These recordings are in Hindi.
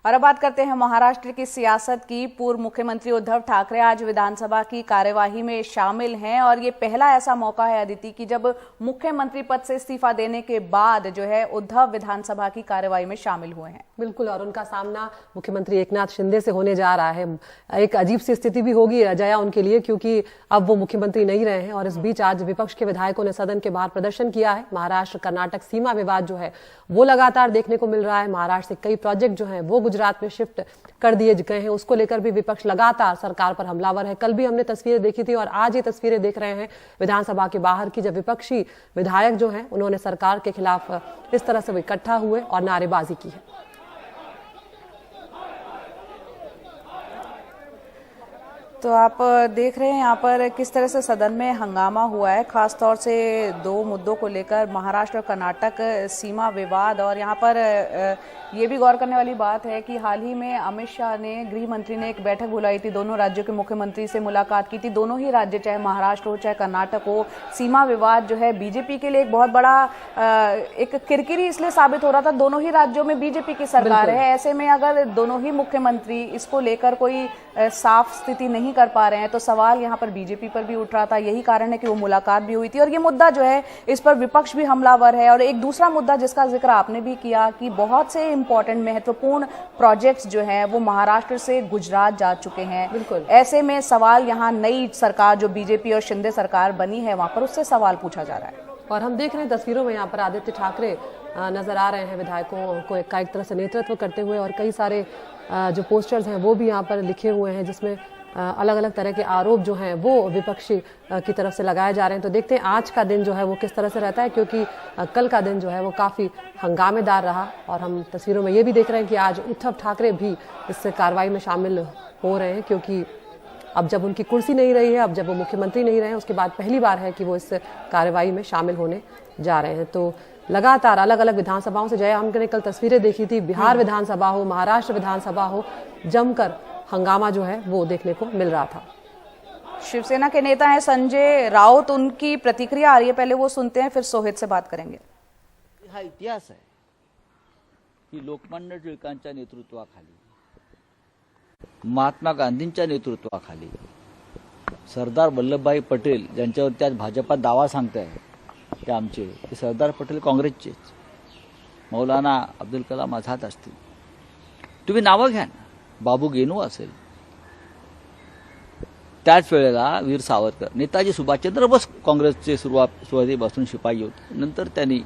और अब बात करते हैं महाराष्ट्र की सियासत की। पूर्व मुख्यमंत्री उद्धव ठाकरे आज विधानसभा की कार्यवाही में शामिल हैं और ये पहला ऐसा मौका है अदिति कि जब मुख्यमंत्री पद से इस्तीफा देने के बाद जो है उद्धव विधानसभा की कार्यवाही में शामिल हुए हैं। बिल्कुल, और उनका सामना मुख्यमंत्री एकनाथ शिंदे से होने जा रहा है। एक अजीब सी स्थिति भी होगी जया उनके लिए, क्योंकि अब वो मुख्यमंत्री नहीं रहे हैं और इस बीच आज विपक्ष के विधायकों ने सदन के बाहर प्रदर्शन किया है। महाराष्ट्र कर्नाटक सीमा विवाद जो है वो लगातार देखने को मिल रहा है। महाराष्ट्र से कई प्रोजेक्ट जो है वो गुजरात में शिफ्ट कर दिए गए हैं, उसको लेकर भी विपक्ष लगातार सरकार पर हमलावर है। कल भी हमने तस्वीरें देखी थी और आज ये तस्वीरें देख रहे हैं विधानसभा के बाहर की, जब विपक्षी विधायक जो हैं उन्होंने सरकार के खिलाफ इस तरह से इकट्ठा हुए और नारेबाजी की है। तो आप देख रहे हैं यहाँ पर किस तरह से सदन में हंगामा हुआ है, खास तौर से दो मुद्दों को लेकर, महाराष्ट्र और कर्नाटक सीमा विवाद। और यहाँ पर ये भी गौर करने वाली बात है कि हाल ही में अमित शाह ने, गृह मंत्री ने एक बैठक बुलाई थी, दोनों राज्यों के मुख्यमंत्री से मुलाकात की थी। दोनों ही राज्य, चाहे महाराष्ट्र हो चाहे कर्नाटक हो, सीमा विवाद जो है बीजेपी के लिए एक बहुत बड़ा एक किरकिरी इसलिए साबित हो रहा था। दोनों ही राज्यों में बीजेपी की सरकार है, ऐसे में अगर दोनों ही मुख्यमंत्री इसको लेकर कोई साफ स्थिति नहीं कर पा रहे हैं तो सवाल यहाँ पर बीजेपी पर भी उठ रहा था। यही कारण है कि वो मुलाकात भी हुई थी और ये मुद्दा जो है इस पर विपक्ष भी हमलावर है। और एक दूसरा मुद्दा जिसका जिक्र आपने भी किया कि बहुत से इंपॉर्टेंट महत्वपूर्ण प्रोजेक्ट्स जो हैं वो महाराष्ट्र से गुजरात जा चुके हैं। बिल्कुल, ऐसे में सवाल यहाँ नई सरकार जो बीजेपी और शिंदे सरकार बनी है वहां पर उससे सवाल पूछा जा रहा है। और हम देख रहे हैं तस्वीरों में यहाँ पर आदित्य ठाकरे नजर आ रहे हैं विधायकों को एक तरह से नेतृत्व करते हुए, और कई सारे जो पोस्टर्स हैं वो भी यहाँ पर लिखे हुए हैं जिसमें अलग अलग तरह के आरोप जो हैं वो विपक्षी की तरफ से लगाए जा रहे हैं। तो देखते हैं आज का दिन जो है वो किस तरह से रहता है, क्योंकि कल का दिन जो है वो काफ़ी हंगामेदार रहा। और हम तस्वीरों में ये भी देख रहे हैं कि आज उद्धव ठाकरे भी इस कार्रवाई में शामिल हो रहे हैं, क्योंकि अब जब उनकी कुर्सी नहीं रही है, अब जब वो मुख्यमंत्री नहीं रहे हैं, उसके बाद पहली बार है कि वो इस कार्रवाई में शामिल होने जा रहे हैं। तो लगातार अलग अलग विधानसभाओं से, जय हमने कल तस्वीरें देखी थी, बिहार विधानसभा हो, महाराष्ट्र विधानसभा हो, जमकर हंगामा जो है वो देखने को मिल रहा था। शिवसेना के नेता हैं संजय राउत, उनकी प्रतिक्रिया आ रही है, पहले वो सुनते हैं फिर सोहित से बात करेंगे। हा इतिहास आहे की लोकमान्य टिळकांच्या नेतृत्वाखाली, महात्मा गांधींच्या नेतृत्वाखाली, सरदार वल्लभभाई पटेल ज्यांच्यावरती आज भाजपा दावा सांगताय ते आमचे, ते सरदार पटेल काँग्रेसचेच, मौलाना अब्दुल कलाम आझाद असतील, तुम्ही नावं घ्या ना, बाबू गेनू असेल, त्याच वेळेला वीर सावरकर, नेताजी सुभाषचंद्र बोस काँग्रेसचे सुरुवातीपासून शिपाई होते, नंतर त्यांनी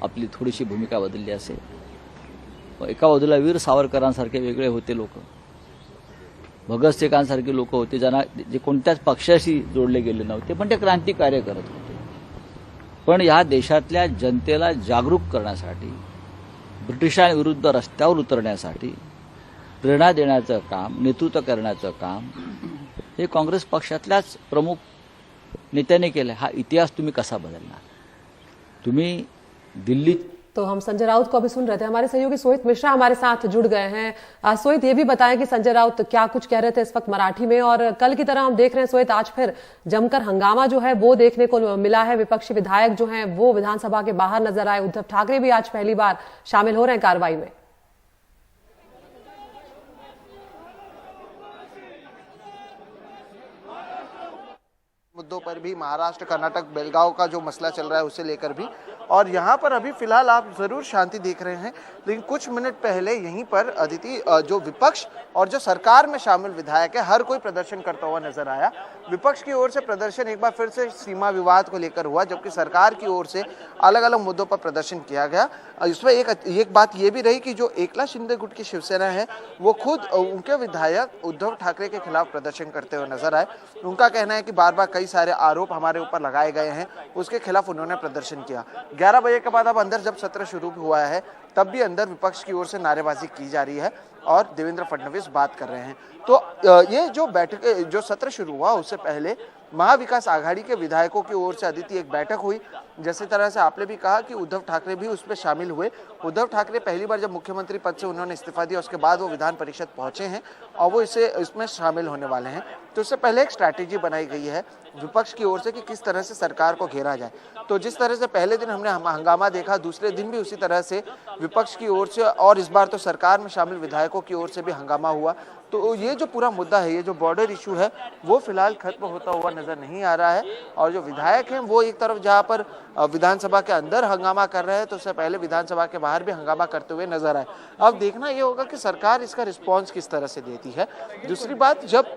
आपली थोडीशी भूमिका बदलली असेल। एका बाजूला वीर सावरकरांसारखे वेगळे होते लोक, भगतसिंगांसारखे लोक होते ज्यांना जे कोणत्याच पक्षाशी जोडले गेले नव्हते, पण ते क्रांतिकार्य करत होते। पण या देशातल्या जनतेला जागरूक करण्यासाठी, ब्रिटिशांविरुद्ध रस्त्यावर उतरण्यासाठी प्रेरणा देण्याचं काम, नेतृत्व करण्याचं काम हे काँग्रेस पक्षातल्याच प्रमुख नेत्याने केलं। हा इतिहास तुम्ही कसा बदलणार? तुम्ही दिल्ली। तो हम संजय राउत को अभी सुन रहे थे, हमारे सहयोगी सोहित मिश्रा हमारे साथ जुड़ गए हैं। सोहित, ये भी बताएं कि संजय राउत क्या कुछ कह रहे थे इस वक्त मराठी में, और कल की तरह हम देख रहे हैं सोहित आज फिर जमकर हंगामा जो है वो देखने को मिला है। विपक्षी विधायक जो हैं वो विधानसभा के बाहर नजर आए, उद्धव ठाकरे भी आज पहली बार शामिल हो रहे हैं कार्रवाई में। मुद्दों पर भी, महाराष्ट्र कर्नाटक बेलगांव का जो मसला चल रहा है उसे लेकर भी, और यहाँ पर अभी फिलहाल आप जरूर शांति देख रहे हैं, लेकिन कुछ मिनट पहले यहीं पर अदिति जो विपक्ष और जो सरकार में शामिल विधायक है हर कोई प्रदर्शन करता हुआ नजर आया। विपक्ष की ओर से प्रदर्शन एक बार फिर से सीमा विवाद को लेकर हुआ, जबकि सरकार की ओर से अलग अलग मुद्दों पर प्रदर्शन किया गया। इसमें एक बात ये भी रही कि जो एकनाथ शिंदे गुट की शिवसेना है वो खुद उनके विधायक उद्धव ठाकरे के खिलाफ प्रदर्शन करते हुए नजर आए। उनका कहना है कि बार बार कई सारे आरोप हमारे ऊपर लगाए गए हैं, उसके खिलाफ उन्होंने प्रदर्शन किया। 11 बजे के बाद अब अंदर जब सत्र शुरू हुआ है तब भी अंदर विपक्ष की ओर से नारेबाजी की जा रही है और देवेंद्र फडणवीस बात कर रहे हैं। तो ये जो बैठक, जो सत्र शुरू हुआ उससे पहले महाविकास आघाड़ी के विधायकों की ओर से अदिति एक बैठक हुई। जैसे तरह से आपने भी कहा कि उद्धव ठाकरे भी उसमें शामिल हुए। उद्धव ठाकरे पहली बार जब मुख्यमंत्री पद से उन्होंने इस्तीफा दिया, उसके बाद वो विधान परिषद पहुंचे हैं और वो इसमें शामिल होने वाले हैं। तो उससे पहले एक स्ट्रैटेजी बनाई गई है विपक्ष की ओर से कि किस तरह से सरकार को घेरा जाए। तो जिस तरह से पहले दिन हमने हंगामा देखा, दूसरे दिन भी उसी तरह से विपक्ष की ओर से और इस बार तो सरकार में शामिल विधायकों की ओर से भी हंगामा हुआ। तो ये जो पूरा मुद्दा है, ये जो बॉर्डर इशू है, वो फिलहाल खत्म होता हुआ नजर नहीं आ रहा है। और जो विधायक हैं वो एक तरफ जहां पर विधानसभा के अंदर हंगामा कर रहे हैं, तो उससे पहले विधानसभा के बाहर भी हंगामा करते हुए नजर आए। अब देखना ये होगा कि सरकार इसका रिस्पॉन्स किस तरह से देती है। दूसरी बात, जब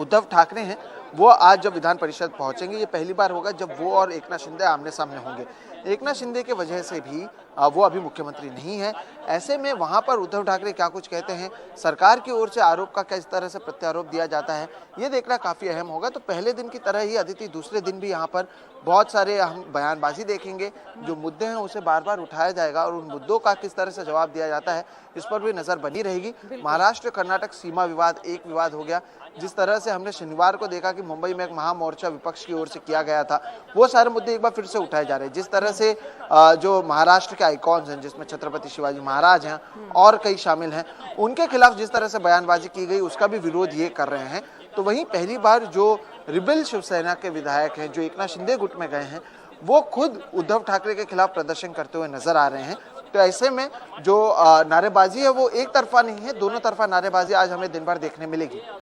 उद्धव ठाकरे हैं वो आज जब विधान परिषद पहुंचेंगे, ये पहली बार होगा जब वो और एकनाथ शिंदे आमने सामने होंगे। एकनाथ शिंदे के वजह से भी वो अभी मुख्यमंत्री नहीं है। ऐसे में वहां पर उद्धव ठाकरे क्या कुछ कहते हैं, सरकार की ओर से आरोप का किस तरह से प्रत्यारोप दिया जाता है, ये देखना काफी अहम होगा। तो पहले दिन की तरह ही अदिति दूसरे दिन भी यहाँ पर बहुत सारे हम बयानबाजी देखेंगे, जो मुद्दे हैं उसे बार बार उठाया जाएगा और उन मुद्दों का किस तरह से जवाब दिया जाता है इस पर भी नजर बनी रहेगी। महाराष्ट्र कर्नाटक सीमा विवाद एक विवाद हो गया। जिस तरह से हमने शनिवार को देखा कि मुंबई में एक महामोर्चा विपक्ष की ओर से किया गया था, वो सारे मुद्दे एक बार फिर से उठाए जा रहे हैं। जिस तरह से जो महाराष्ट्र के आइकॉन्स हैं, जिसमें छत्रपति शिवाजी महाराज हैं और कई शामिल हैं, उनके खिलाफ जिस तरह से बयानबाजी की गई, उसका भी विरोध ये कर रहे हैं। तो वहीं पहली बार जो रिबेल शिवसेना के विधायक हैं, जो एकनाथ शिंदे गुट में गए हैं, वो खुद उद्धव ठाकरे के खिलाफ प्रदर्शन करते हुए नजर आ रहे हैं। तो ऐसे में जो नारेबाजी है वो एक तरफा नहीं है, दोनों तरफा नारेबाजी आज हमें दिन भर देखने मिलेगी।